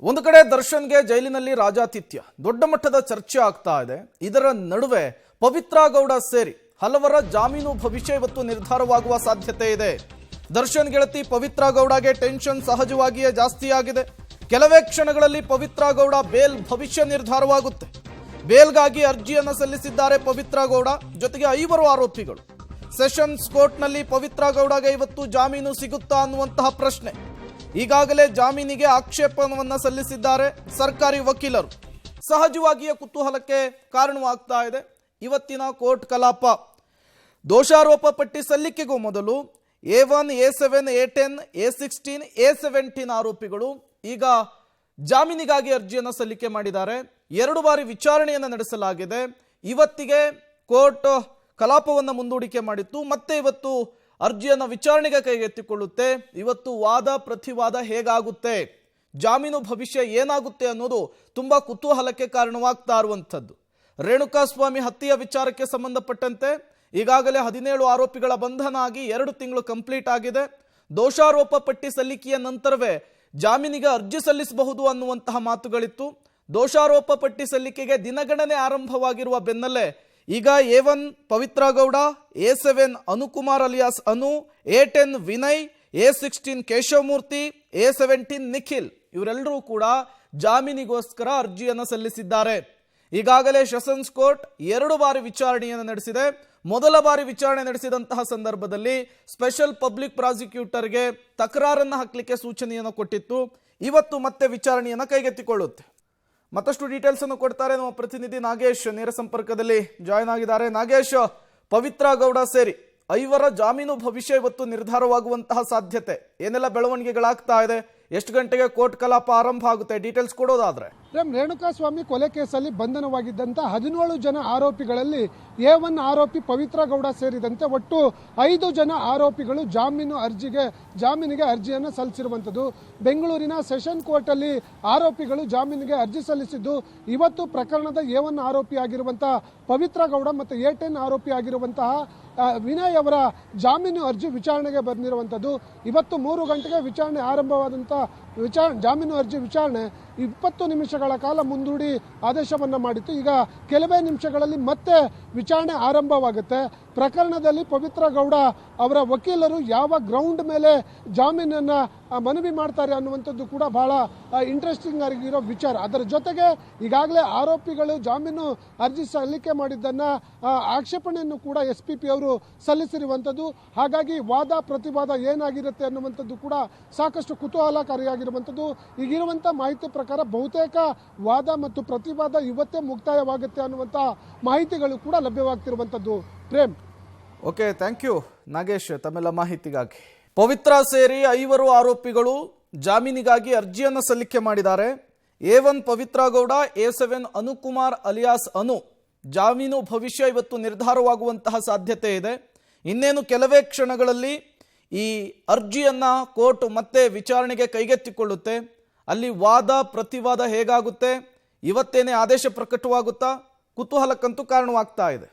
ಒಂದು ಕಡೆ ದರ್ಶನ್ಗೆ ಜೈಲಿನಲ್ಲಿ ರಾಜಾತಿಥ್ಯ ದೊಡ್ಡ ಮಟ್ಟದ ಚರ್ಚೆ ಆಗ್ತಾ ಇದೆ. ಇದರ ನಡುವೆ ಪವಿತ್ರ ಗೌಡ ಸೇರಿ ಹಲವರ ಜಾಮೀನು ಭವಿಷ್ಯ ಇವತ್ತು ನಿರ್ಧಾರವಾಗುವ ಸಾಧ್ಯತೆ ಇದೆ. ದರ್ಶನ್ ಗೆಳತಿ ಪವಿತ್ರ ಗೌಡಗೆ ಟೆನ್ಷನ್ ಸಹಜವಾಗಿಯೇ ಜಾಸ್ತಿ ಆಗಿದೆ. ಕೆಲವೇ ಕ್ಷಣಗಳಲ್ಲಿ ಪವಿತ್ರ ಗೌಡ ಬೇಲ್ ಭವಿಷ್ಯ ನಿರ್ಧಾರವಾಗುತ್ತೆ. ಬೇಲ್ಗಾಗಿ ಅರ್ಜಿಯನ್ನು ಸಲ್ಲಿಸಿದ್ದಾರೆ ಪವಿತ್ರ ಗೌಡ. ಜೊತೆಗೆ 5 ಆರೋಪಿಗಳು. ಸೆಷನ್ಸ್ ಕೋರ್ಟ್ನಲ್ಲಿ ಪವಿತ್ರ ಗೌಡಗೆ ಇವತ್ತು ಜಾಮೀನು ಸಿಗುತ್ತಾ ಅನ್ನುವಂತಹ ಪ್ರಶ್ನೆ. ಈಗಾಗಲೇ ಜಾಮೀನಿಗೆ ಆಕ್ಷೇಪವನ್ನು ಸಲ್ಲಿಸಿದ್ದಾರೆ ಸರ್ಕಾರಿ ವಕೀಲರು. ಸಹಜವಾಗಿಯೇ ಕುತೂಹಲಕ್ಕೆ ಕಾರಣವಾಗ್ತಾ ಇದೆ ಇವತ್ತಿನ ಕೋರ್ಟ್ ಕಲಾಪ. ದೋಷಾರೋಪ ಪಟ್ಟಿ ಸಲ್ಲಿಕೆಗೂ ಮೊದಲು A1, A7, A10, A16, A17 ಆರೋಪಿಗಳು ಈಗ ಜಾಮೀನಿಗಾಗಿ ಅರ್ಜಿಯನ್ನು ಸಲ್ಲಿಕೆ ಮಾಡಿದ್ದಾರೆ. 2 ಬಾರಿ ವಿಚಾರಣೆಯನ್ನು ನಡೆಸಲಾಗಿದೆ. ಇವತ್ತಿಗೆ ಕೋರ್ಟ್ ಕಲಾಪವನ್ನು ಮುಂದೂಡಿಕೆ ಮಾಡಿತ್ತು. ಮತ್ತೆ ಇವತ್ತು ಅರ್ಜಿಯನ್ನು ವಿಚಾರಣೆಗೆ ಕೈಗೆತ್ತಿಕೊಳ್ಳುತ್ತೆ. ಇವತ್ತು ವಾದ ಪ್ರತಿವಾದ ಹೇಗಾಗುತ್ತೆ, ಜಾಮೀನು ಭವಿಷ್ಯ ಏನಾಗುತ್ತೆ ಅನ್ನೋದು ತುಂಬಾ ಕುತೂಹಲಕ್ಕೆ ಕಾರಣವಾಗ್ತಾ ಇರುವಂಥದ್ದು. ರೇಣುಕಾಸ್ವಾಮಿ ಹತ್ಯೆಯ ವಿಚಾರಕ್ಕೆ ಸಂಬಂಧಪಟ್ಟಂತೆ ಈಗಾಗಲೇ 17 ಆರೋಪಿಗಳ ಬಂಧನ ಆಗಿ 2 ತಿಂಗಳು ಕಂಪ್ಲೀಟ್ ಆಗಿದೆ. ದೋಷಾರೋಪ ಪಟ್ಟಿ ಸಲ್ಲಿಕೆಯ ನಂತರವೇ ಜಾಮೀನಿಗೆ ಅರ್ಜಿ ಸಲ್ಲಿಸಬಹುದು ಅನ್ನುವಂತಹ ಮಾತುಗಳಿತ್ತು. ದೋಷಾರೋಪ ಪಟ್ಟಿ ಸಲ್ಲಿಕೆಗೆ ದಿನಗಣನೆ ಆರಂಭವಾಗಿರುವ ಬೆನ್ನಲ್ಲೇ ಈಗ A1 Pavithra Gowda, A7 Anukumar alias ಅನು, A10 Vinay, A16 Keshavamurthy, A17 Nikhil ಇವರೆಲ್ಲರೂ ಕೂಡ ಜಾಮೀನಿಗೋಸ್ಕರ ಅರ್ಜಿಯನ್ನು ಸಲ್ಲಿಸಿದ್ದಾರೆ. ಈಗಾಗಲೇ ಸೆಷನ್ಸ್ ಕೋರ್ಟ್ 2 ಬಾರಿ ವಿಚಾರಣೆಯನ್ನು ನಡೆಸಿದೆ. ಮೊದಲ ಬಾರಿ ವಿಚಾರಣೆ ನಡೆಸಿದಂತಹ ಸಂದರ್ಭದಲ್ಲಿ ಸ್ಪೆಷಲ್ ಪಬ್ಲಿಕ್ ಪ್ರಾಸಿಕ್ಯೂಟರ್ಗೆ ತಕರಾರನ್ನು ಹಾಕಲಿಕ್ಕೆ ಸೂಚನೆಯನ್ನು ಕೊಟ್ಟಿತ್ತು. ಇವತ್ತು ಮತ್ತೆ ವಿಚಾರಣೆಯನ್ನು ಕೈಗೆತ್ತಿಕೊಳ್ಳುತ್ತೆ. ಮತ್ತಷ್ಟು ಡೀಟೇಲ್ಸ್ ಅನ್ನು ಕೊಡ್ತಾರೆ ನಮ್ಮ ಪ್ರತಿನಿಧಿ ನಾಗೇಶ್, ನೇರ ಸಂಪರ್ಕದಲ್ಲಿ ಜಾಯ್ನ್ ಆಗಿದ್ದಾರೆ. ನಾಗೇಶ್, ಪವಿತ್ರ ಗೌಡ ಸೇರಿ 5 ಜಾಮೀನು ಭವಿಷ್ಯ ಇವತ್ತು ನಿರ್ಧಾರವಾಗುವಂತಹ ಸಾಧ್ಯತೆ, ಏನೆಲ್ಲ ಬೆಳವಣಿಗೆಗಳಾಗ್ತಾ ಇದೆ, ಎಷ್ಟು ಗಂಟೆಗೆ ಕೋರ್ಟ್ ಕಲಾಪ ಆರಂಭ ಆಗುತ್ತೆ, ಡೀಟೇಲ್ಸ್ ಕೊಡೋದಾದ್ರೆ? ರೇಣುಕಾಸ್ವಾಮಿ ಕೊಲೆ ಕೇಸಲ್ಲಿ ಬಂಧನವಾಗಿದ್ದಂಥ 17 ಜನ ಆರೋಪಿಗಳಲ್ಲಿ A1 ಆರೋಪಿ ಪವಿತ್ರ ಗೌಡ ಸೇರಿದಂತೆ ಒಟ್ಟು 5 ಜನ ಆರೋಪಿಗಳು ಜಾಮೀನಿಗೆ ಅರ್ಜಿಯನ್ನು ಸಲ್ಲಿಸಿರುವಂಥದ್ದು. ಬೆಂಗಳೂರಿನ ಸೆಷನ್ ಕೋರ್ಟ್ ಅಲ್ಲಿ ಆರೋಪಿಗಳು ಜಾಮೀನಿಗೆ ಅರ್ಜಿ ಸಲ್ಲಿಸಿದ್ದು, ಇವತ್ತು ಪ್ರಕರಣದ A1 ಆರೋಪಿ ಆಗಿರುವಂತಹ ಪವಿತ್ರ ಗೌಡ ಮತ್ತು A10 ಆರೋಪಿ ಆಗಿರುವಂತಹ ವಿನಯ್ ಅವರ ಜಾಮೀನು ಅರ್ಜಿ ವಿಚಾರಣೆಗೆ ಬಂದಿರುವಂಥದ್ದು. ಇವತ್ತು 3 ಗಂಟೆಗೆ ವಿಚಾರಣೆ ಆರಂಭವಾದಂಥ ಜಾಮೀನು ಅರ್ಜಿ ವಿಚಾರಣೆ 20 ನಿಮಿಷಗಳ ಕಾಲ ಮುಂದೂಡಿ ಆದೇಶವನ್ನು ಮಾಡಿತ್ತು. ಈಗ ಕೆಲವೇ ನಿಮಿಷಗಳಲ್ಲಿ ಮತ್ತೆ ವಿಚಾರಣೆ ಆರಂಭವಾಗುತ್ತೆ. ಪ್ರಕರಣದಲ್ಲಿ ಪವಿತ್ರ ಗೌಡ ಅವರ ವಕೀಲರು ಯಾವ ಗ್ರೌಂಡ್ ಮೇಲೆ ಜಾಮೀನನ್ನು ಮನವಿ ಮಾಡ್ತಾರೆ ಅನ್ನುವಂಥದ್ದು ಕೂಡ ಬಹಳ ಇಂಟ್ರೆಸ್ಟಿಂಗ್ ಆಗಿರೋ ವಿಚಾರ. ಅದರ ಜೊತೆಗೆ ಈಗಾಗಲೇ ಆರೋಪಿಗಳು ಜಾಮೀನು ಅರ್ಜಿ ಸಲ್ಲಿಕೆ ಮಾಡಿದ್ದನ್ನು ಆಕ್ಷೇಪಣೆಯನ್ನು ಕೂಡ SPP ಅವರು ಸಲ್ಲಿಸಿರುವಂಥದ್ದು. ಹಾಗಾಗಿ ವಾದ ಪ್ರತಿವಾದ ಏನಾಗಿರುತ್ತೆ ಅನ್ನುವಂಥದ್ದು ಕೂಡ ಸಾಕಷ್ಟು ಕುತೂಹಲಕಾರಿಯಾಗಿರುವಂಥದ್ದು. ಈಗಿರುವಂಥ ಮಾಹಿತಿ ಪ್ರಕಾರ ಬಹುತೇಕ ವಾದ ಮತ್ತು ಪ್ರತಿವಾದ ಇವತ್ತೇ ಮುಕ್ತಾಯವಾಗುತ್ತೆ ಅನ್ನುವಂಥ ಮಾಹಿತಿಗಳು ಕೂಡ ಲಭ್ಯವಾಗ್ತಿರುವಂಥದ್ದು. Prem. Okay, thank you Nagesh ತಮ್ಮೆಲ್ಲ ಮಾಹಿತಿಗಾಗಿ. ಪವಿತ್ರ ಸೇರಿ 5 ಆರೋಪಿಗಳು ಜಾಮೀನಿಗಾಗಿ ಅರ್ಜಿಯನ್ನು ಸಲ್ಲಿಕೆ ಮಾಡಿದ್ದಾರೆ. A1 Pavithra Gowda, A7 Anukumar alias ಅನು ಜಾಮೀನು ಭವಿಷ್ಯ ಇವತ್ತು ನಿರ್ಧಾರವಾಗುವಂತಹ ಸಾಧ್ಯತೆ ಇದೆ. ಇನ್ನೇನು ಕೆಲವೇ ಕ್ಷಣಗಳಲ್ಲಿ ಈ ಅರ್ಜಿಯನ್ನ ಕೋರ್ಟ್ ಮತ್ತೆ ವಿಚಾರಣೆಗೆ ಕೈಗೆತ್ತಿಕೊಳ್ಳುತ್ತೆ. ಅಲ್ಲಿ ವಾದ ಪ್ರತಿವಾದ ಹೇಗಾಗುತ್ತೆ, ಇವತ್ತೇನೆ ಆದೇಶ ಪ್ರಕಟವಾಗುತ್ತಾ, ಕುತೂಹಲಕ್ಕಂತೂ ಕಾರಣವಾಗ್ತಾ ಇದೆ.